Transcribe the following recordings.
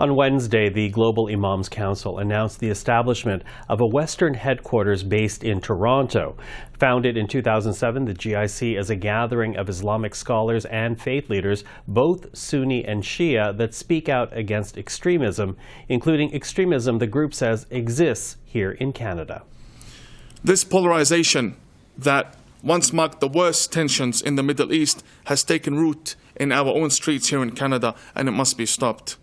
On Wednesday, the Global Imams Council announced the establishment of a Western headquarters based in Toronto. Founded in 2007, the GIC is a gathering of Islamic scholars and faith leaders, both Sunni and Shia, that speak out against extremism, including extremism the group says exists here in Canada. This polarization that once marked the worst tensions in the Middle East has taken root in our own streets here in Canada, and it must be stopped.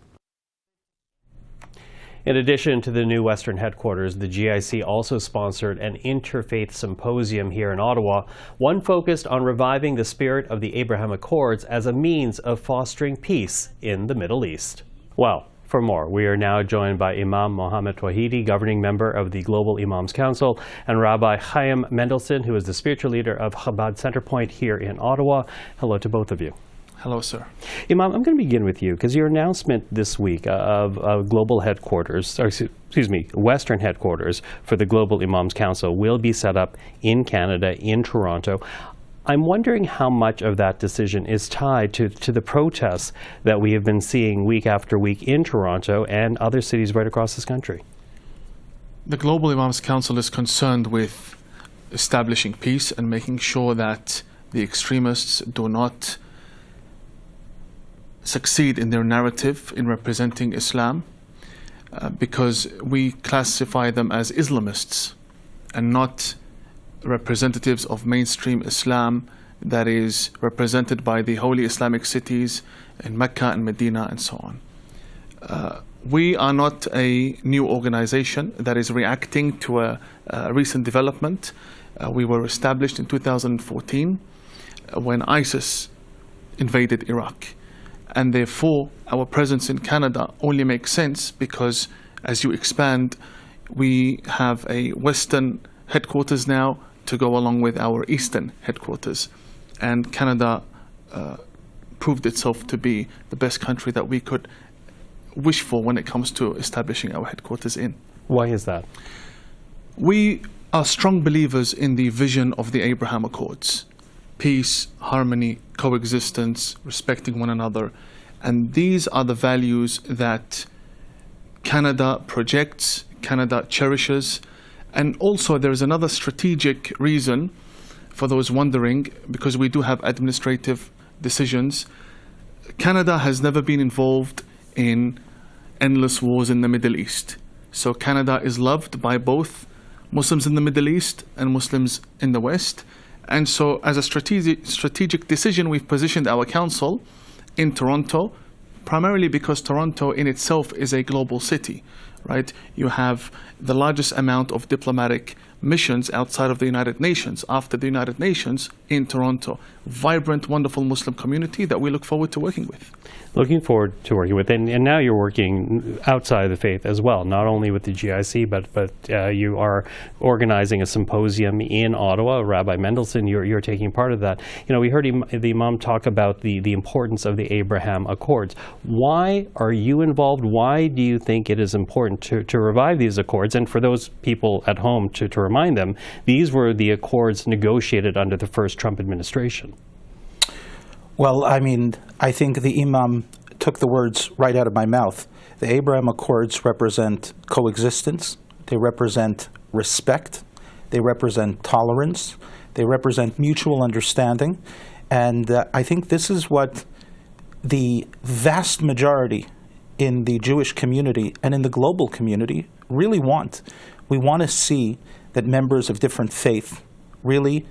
In addition to the new Western headquarters, the GIC also sponsored an Interfaith Symposium here in Ottawa, one focused on reviving the spirit of the Abraham Accords as a means of fostering peace in the Middle East. Well, for more, we are now joined by Imam Mohammad Tawhidi, governing member of the Global Imams Council, and Rabbi Chaim Mendelsohn, who is the spiritual leader of Chabad Centrepointe here in Ottawa. Hello to both of you. Hello, sir. Imam, I'm going to begin with you because your announcement this week of global headquarters, or excuse me, Western headquarters for the Global Imams Council will be set up in Canada, in Toronto. I'm wondering how much of that decision is tied to the protests that we have been seeing week after week in Toronto and other cities right across this country. The Global Imams Council is concerned with establishing peace and making sure that the extremists do not succeed in their narrative in representing Islam, because we classify them as Islamists and not representatives of mainstream Islam that is represented by the holy Islamic cities in Mecca and Medina and so on. We are not a new organization that is reacting to a recent development. We were established in 2014 when ISIS invaded Iraq. And therefore, our presence in Canada only makes sense because, as you expand, we have a Western headquarters now to go along with our Eastern headquarters. And Canada proved itself to be the best country that we could wish for when it comes to establishing our headquarters in. Why is that? We are strong believers in the vision of the Abraham Accords. Peace, harmony, coexistence, respecting one another. And these are the values that Canada projects, Canada cherishes. And also there is another strategic reason for those wondering, because we do have administrative decisions. Canada has never been involved in endless wars in the Middle East. So Canada is loved by both Muslims in the Middle East and Muslims in the West. And so as a strategic decision, we've positioned our council in Toronto, primarily because Toronto in itself is a global city, right? You have the largest amount of diplomatic missions outside of the United Nations, after the United Nations, in Toronto. Vibrant, wonderful Muslim community that we look forward to working with. Looking forward to working with, and now you're working outside of the faith as well, not only with the GIC, but you are organizing a symposium in Ottawa. Rabbi Mendelsohn, you're taking part of that. You know, we heard the Imam talk about the importance of the Abraham Accords. Why are you involved? Why do you think it is important to revive these accords? And for those people at home, to remind them, these were the accords negotiated under the first Trump administration. Well, I mean, I think the Imam took the words right out of my mouth. The Abraham Accords represent coexistence, they represent respect, they represent tolerance, they represent mutual understanding, and I think this is what the vast majority in the Jewish community and in the global community really want. We want to see that members of different faith really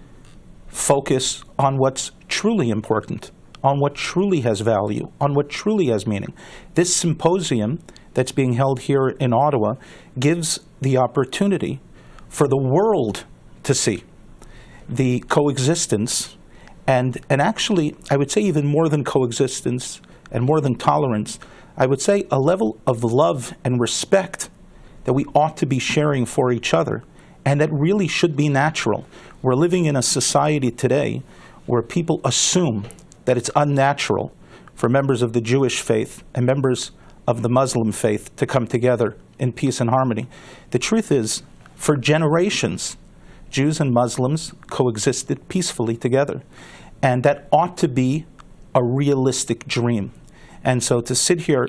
focus on what's truly important, on what truly has value, on what truly has meaning. This symposium that's being held here in Ottawa gives the opportunity for the world to see the coexistence and actually, I would say even more than coexistence and more than tolerance, I would say a level of love and respect that we ought to be sharing for each other, and that really should be natural. We're living in a society today where people assume that it's unnatural for members of the Jewish faith and members of the Muslim faith to come together in peace and harmony. The truth is, for generations, Jews and Muslims coexisted peacefully together. And that ought to be a realistic dream. And so to sit here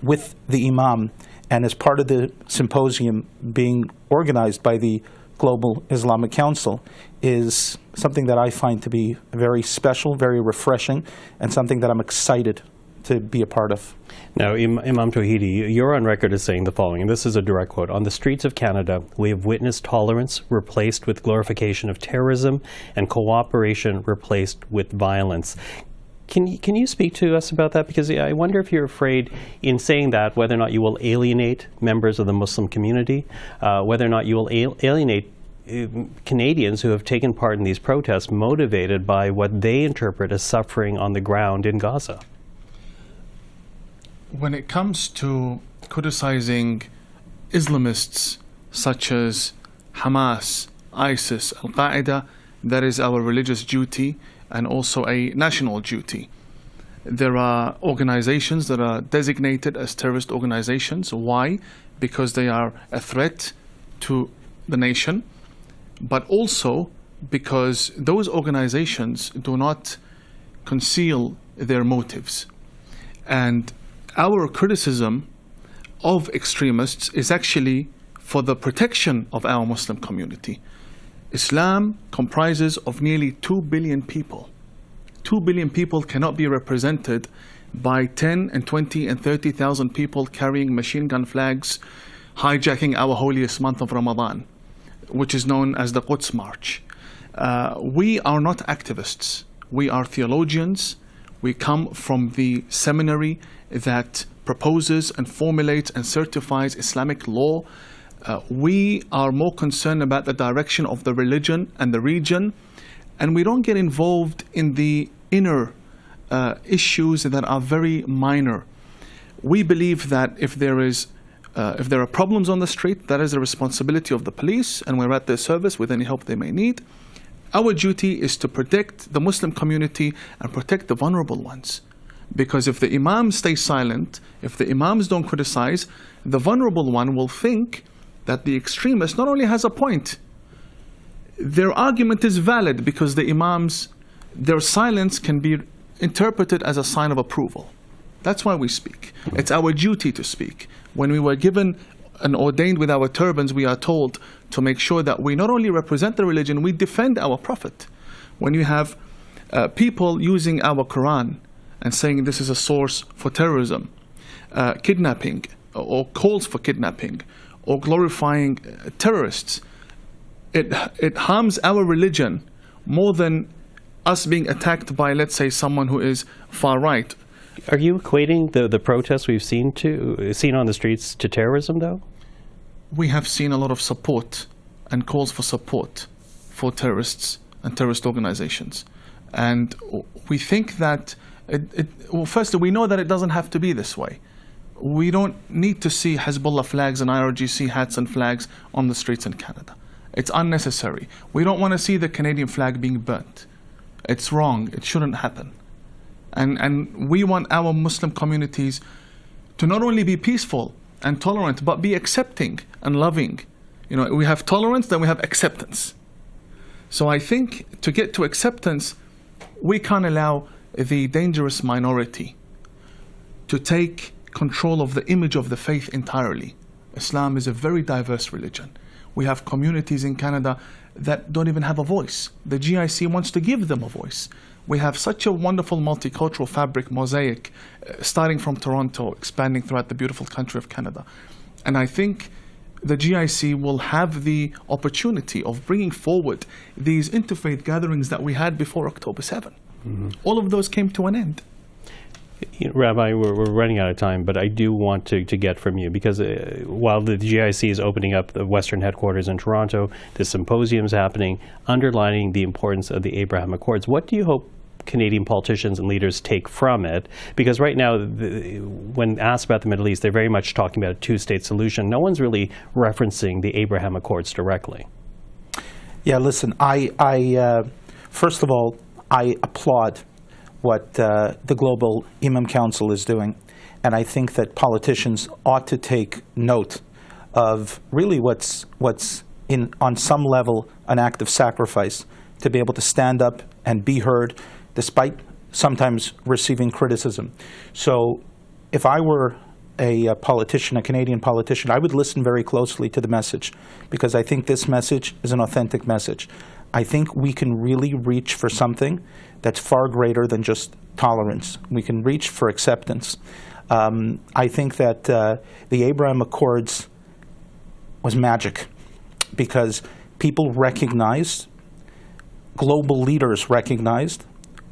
with the Imam and as part of the symposium being organized by the Global Islamic Council is something that I find to be very special, very refreshing, and something that I'm excited to be a part of. Now, Imam Tawhidi, you're on record as saying the following, and this is a direct quote: "On the streets of Canada, we have witnessed tolerance replaced with glorification of terrorism and cooperation replaced with violence." Can you speak to us about that? Because I wonder if you're afraid in saying that whether or not you will alienate members of the Muslim community, whether or not you will alienate Canadians who have taken part in these protests motivated by what they interpret as suffering on the ground in Gaza. When it comes to criticizing Islamists such as Hamas, ISIS, Al-Qaeda, that is our religious duty and also a national duty. There are organizations that are designated as terrorist organizations. Why? Because they are a threat to the nation, but also because those organizations do not conceal their motives. And our criticism of extremists is actually for the protection of our Muslim community. Islam comprises of nearly 2 billion people. 2 billion people cannot be represented by 10 and 20 and 30,000 people carrying machine gun flags, hijacking our holiest month of Ramadan, which is known as the Quds March. We are not activists. We are theologians. We come from the seminary that proposes and formulates and certifies Islamic law. We are more concerned about the direction of the religion and the region, and we don't get involved in the inner issues that are very minor. We believe that if there are problems on the street, that is the responsibility of the police, and we're at their service with any help they may need. Our duty is to protect the Muslim community and protect the vulnerable ones. Because if the imams stay silent, if the imams don't criticize, the vulnerable one will think that the extremist not only has a point, their argument is valid because the imams, their silence can be interpreted as a sign of approval. That's why we speak. It's our duty to speak. When we were given and ordained with our turbans, we are told to make sure that we not only represent the religion, we defend our prophet. When you have people using our Quran and saying this is a source for terrorism, kidnapping, or calls for kidnapping, or glorifying terrorists, it harms our religion more than us being attacked by, let's say, someone who is far right. Are you equating the protests we've seen on the streets to terrorism, though? We have seen a lot of support and calls for support for terrorists and terrorist organizations. And we think that, well, firstly, we know that it doesn't have to be this way. We don't need to see Hezbollah flags and IRGC hats and flags on the streets in Canada. It's unnecessary. We don't want to see the Canadian flag being burnt. It's wrong. It shouldn't happen. And we want our Muslim communities to not only be peaceful and tolerant, but be accepting and loving. You know, we have tolerance, then we have acceptance. So I think to get to acceptance, we can't allow the dangerous minority to take control of the image of the faith entirely. Islam is a very diverse religion. We have communities in Canada that don't even have a voice. The GIC wants to give them a voice. We have such a wonderful multicultural fabric, mosaic, starting from Toronto, expanding throughout the beautiful country of Canada. And I think the GIC will have the opportunity of bringing forward these interfaith gatherings that we had before October 7. Mm-hmm. All of those came to an end. Rabbi, we're running out of time, but I do want to get from you, because while the GIC is opening up the Western headquarters in Toronto, the symposium is happening, underlining the importance of the Abraham Accords. What do you hope Canadian politicians and leaders take from it? Because right now, when asked about the Middle East, they're very much talking about a two-state solution. No one's really referencing the Abraham Accords directly. Yeah, listen, I first of all, I applaud what the Global Imam Council is doing. And I think that politicians ought to take note of really what's on some level an act of sacrifice, to be able to stand up and be heard despite sometimes receiving criticism. So if I were a politician, a Canadian politician, I would listen very closely to the message, because I think this message is an authentic message. I think we can really reach for something that's far greater than just tolerance. We can reach for acceptance. I think that the Abraham Accords was magic, because people recognized, global leaders recognized,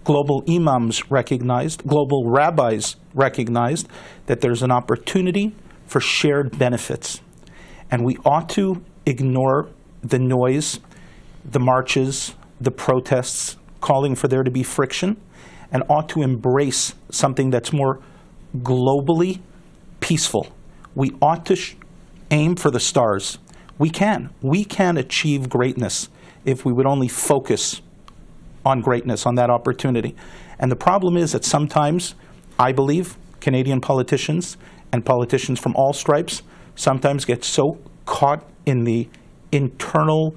global imams recognized, global rabbis recognized that there's an opportunity for shared benefits. And we ought to ignore the noise, the marches, the protests, calling for there to be friction, and ought to embrace something that's more globally peaceful. We ought to aim for the stars. We can achieve greatness if we would only focus on greatness, on that opportunity. And the problem is that sometimes, I believe, Canadian politicians and politicians from all stripes sometimes get so caught in the internal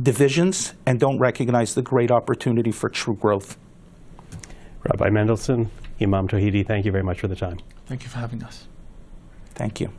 divisions and don't recognize the great opportunity for true growth. Rabbi Mendelsohn, Imam Tawhidi, thank you very much for the time. Thank you for having us. Thank you.